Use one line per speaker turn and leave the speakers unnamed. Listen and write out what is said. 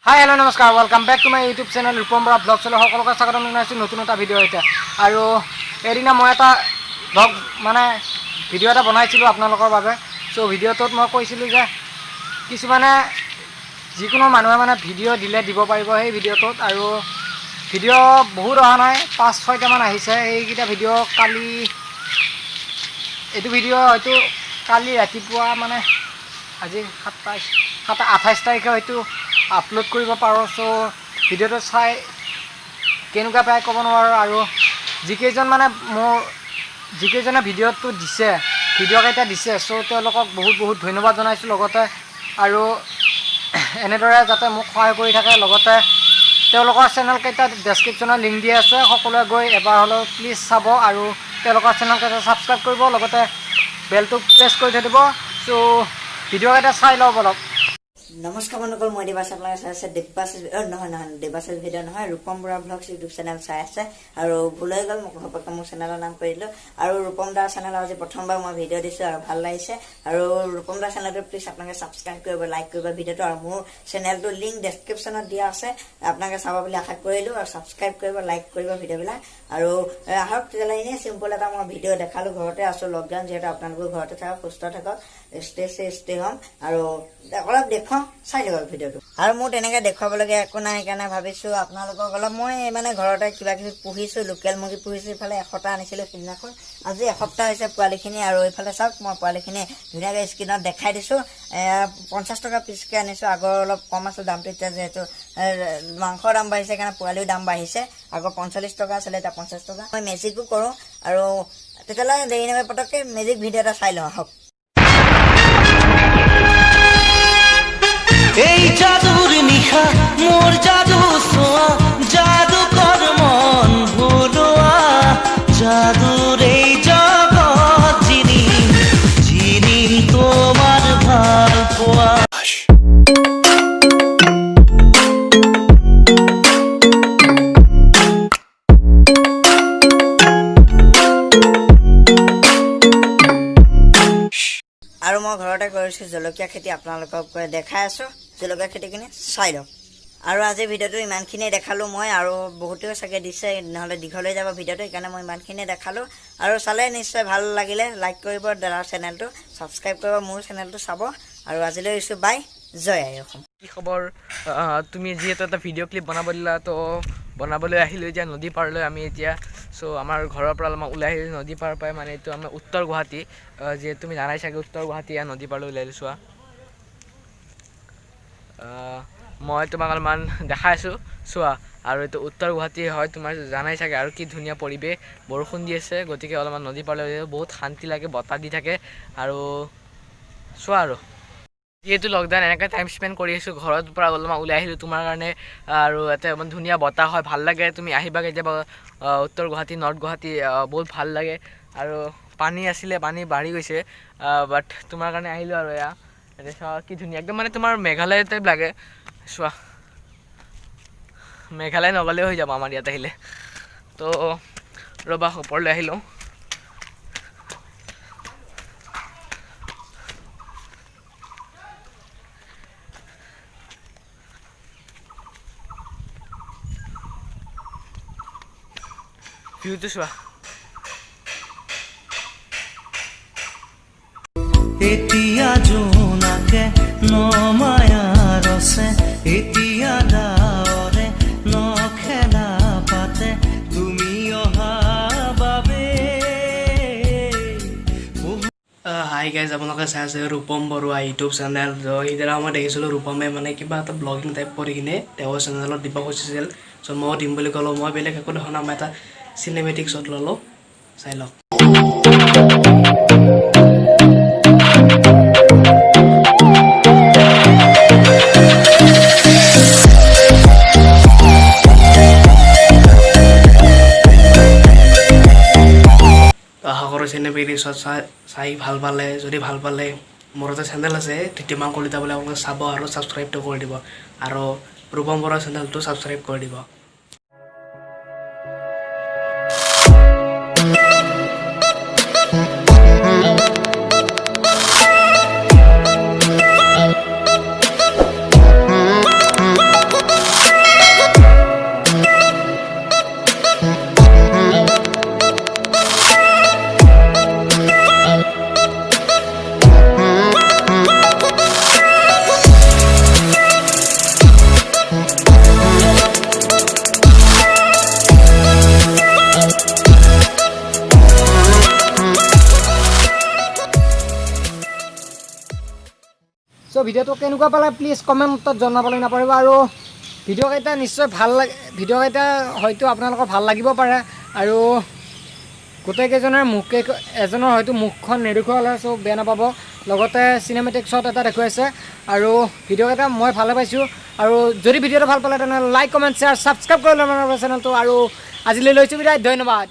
हाय hello नमस्कार welcome back to my YouTube channel Rupam Bora blog चलो সকলকে স্বাগতম জনাইছো নতুন এটা ভিডিও এটা আৰু এদিনা মই এটা ব্লগ মানে ভিডিও এটা বনাইছিলো আপোনালোকৰ বাবে সো ভিডিওটোত মই কৈছিলো যে কিছুমানে যিকোনো মানুহে মানে ভিডিও দিলে দিব পাৰিব এই ভিডিওটোত আৰু ভিডিও বহুত অহা নাই 5-6টা মান আহিছে এইকিটা ভিডিও কালি এটো ভিডিও হয়তো কালি ৰাতিপুৱা মানে আজি 28 তাৰিখে হয়তো আপলোড কৰিব পাৰো সো ভিডিওটো চাই কেনেকুৱা পাই ক'ব নোৱাৰো আৰু যিকেইজন মানে মোৰ যিকেইজনে ভিডিওটো দিছে ভিডিও কেইটা দিছে সো তেওঁলোকক বহুত ধন্যবাদ জনাইছো লগতে আৰু এনেদৰে যাতে মোক সহায় কৰি থাকে লগতে তেওঁলোকৰ চেনেল কেইটা ডেসক্ৰিপচনত লিংক দিয়া আছে সকলোৱে গৈ এবাৰ হলো প্লিজ চাব আৰু তেওঁলোকৰ চেনেল কেইটা সাবস্ক্ৰাইব কৰিব লগতে বেলটো প্ৰেছ কৰি থৈ দিব সো ভিডিও কেইটা চাই লও বলক
नमस्कार बंधुकल मैं देवास देवास देवास भिडिओ ना रूपम बरा ब्लग्स यूट्यूब चैनल चाई और भूल गल घपक मोर चैनल नाम करूँ और रूपम दार चैनल आज प्रथमबार मैं भिडिओ दी और भल लगे और रूपम दार चैनल प्लिज अपने सब्सक्राइब कर लाइक कर भिडिओ और मोर चैनल लिंक डेस्क्रिप्शन दिया अपने चाब आशा करूँ और सब्सक्राइब कर लाइक कर भिडिओ और आहक इने सिम्पल एट मैं भिडिओ देखालो घरते आसो लकडाउन जीतु अपने घरते थक सुस्थ थक स्टे होम और अलग देख चाई लग भिडिओ और मोर तेने देखुवाबलगिया एको ना সেইকাৰণে ভাবিছো আপোনালোকক অলপ মই মানে ঘৰতে কিবা কিবি পুহিছো লোকেল মুৰ্গী পুহিছো ইফালে 100টা আনিছিলো সিদিনাখন আজি এসপ্তাহ হৈছে পোৱালিখিনি আৰু ইফালে চাওক মই পোৱালিখিনি ধুনীয়াকৈ স্ক্ৰীনত দেখাই দিছো 50 টকা পিছকে আনিছো আগৰ অলপ কম আছিল দামটো এতিয়া যেহেতু মাংসৰ দাম বাঢ়িছে কাৰণে পোৱালিৰ দাম বাঢ়িছে আগৰ 45 টকা আছিল এতিয়া 50 টকা মই মেজিকো কৰো আৰু তেতিয়ালে দেৰি নহয় পটককে মেজিক ভিডিও এটা চাই লওঁ হক
এই জাদুর নিশা মোর জাদু সোয়া জাদু কর মন ভুলোয়া জাদুর এই জগৎ যিনি যিনি তোমার ভাল পোয়া
और मैं घरते कर जलकिया खेती अपना देखा जलकिया खेती चाई लग और आज भिडिओ इमानखिनिए देखालो मैं और बहुते चागे दिसे ना दीघल जा भिडिओ मैं इमानखिनिए देखालो और चाले निश्चय भल लगिले लाइक कर दादा चेनेल सब्सक्राइब कर मोर चेनेल चाब और आज बाय जय आई अखम
কি খবৰ তুমি যেহেতু এটা ভিডিও ক্লিপ বনাব দিলা তো বনাবলৈ আহিলো এতিয়া নদী পাৰলৈ আমি এতিয়া সো আমাৰ ঘৰৰ পৰা অলপ ওলাই আহিলো নদী পাৰ পাই মানে এইটো আমাৰ উত্তৰ গুৱাহাটী যে তুমি জানাই চাগে উত্তৰ গুৱাহাটী নদী পাৰলৈ ওলাই চোৱা মই তোমাক অলপমান দেখাইছো চোৱা আৰু এইটো উত্তৰ গুৱাহাটী হয় তোমাৰ জানাই চাগে আৰু কি ধুনীয়া পৰিৱেশ বৰষুণ দি আছে গতিকে অলপমান নদী পাৰলৈ বহুত শান্তি লাগে বতাহ দি থাকে আৰু চোৱা আৰু যেহেতু লকডাউন এনেকৈ টাইম স্পেণ্ড কৰি আছোঁ ঘৰৰ পৰা অলপমান ওলাই আহিলোঁ তোমাৰ কাৰণে আৰু ইয়াতে ধুনীয়া বতাহ হয় ভাল লাগে তুমি আহিবা কেতিয়াবা উত্তৰ গুৱাহাটী নৰ্থ গুৱাহাটী বহুত ভাল লাগে আৰু পানী আছিলে পানী বাঢ়ি গৈছে বাট তোমাৰ কাৰণে আহিলোঁ আৰু এয়া এতিয়া চোৱা কি ধুনীয়া একদম মানে তোমাৰ মেঘালয় টাইপ লাগে চোৱা মেঘালয় নগ'লেও হৈ যাব আমাৰ ইয়াত আহিলে তো ৰ'বা ওপৰলৈ আহিলোঁ ভিউটো চোৱা
এতিয়া জোনাকে নমায়া ৰসে এতিয়া ডাৱৰে নখেলা পাতে তুমি অহা বাবে হাই গাইজ আপোনালোকে চাই আছে ৰূপম বৰুৱা ইউটিউব চেনেল সেইদিনা মই দেখিছিলোঁ ৰূপমে মানে কিবা এটা ব্লগিং টাইপ কৰি কিনে তেওঁৰ চেনেলত দিব খুজিছিল চ' মই দিম বুলি ক'লোঁ মই বেলেগ একো দেখা নাই মই এটা চিনেমেটিক শ্বট ল'লোঁ চাই লওক আশা কৰোঁ চিনেমেটিক শ্বট চাই ভাল পালে যদি ভাল পালে মোৰ এটা চেনেল আছে ধৃতিমাং কলিতা বুলি আপোনালোকে চাব আৰু ছাবস্ক্ৰাইবটো কৰি দিব আৰু ৰূপম বৰুৱা চেনেলটো ছাবস্ক্ৰাইব কৰি দিব
চ' ভিডিঅ'টো কেনেকুৱা পালে প্লিজ কমেণ্টত জনাবলৈ নাপাহৰিব আৰু ভিডিঅ'কেইটা নিশ্চয় ভাল লাগে ভিডিঅ'কেইটা হয়তো আপোনালোকৰ ভাল লাগিব পাৰে আৰু গোটেইকেইজনৰ এজনৰ হয়তো মুখখন নেদেখুওৱা হ'লে চ' বেয়া নাপাব লগতে চিনেমেটিক শ্বট এটা দেখুৱাইছে আৰু ভিডিঅ'কেইটা মই ভালে পাইছোঁ আৰু যদি ভিডিঅ'টো ভাল পালে তেনেহ'লে লাইক কমেণ্ট শ্বেয়াৰ ছাবস্ক্ৰাইব কৰি ল'ব চেনেলটো আৰু আজিলৈ লৈছোঁ বিদায় ধন্যবাদ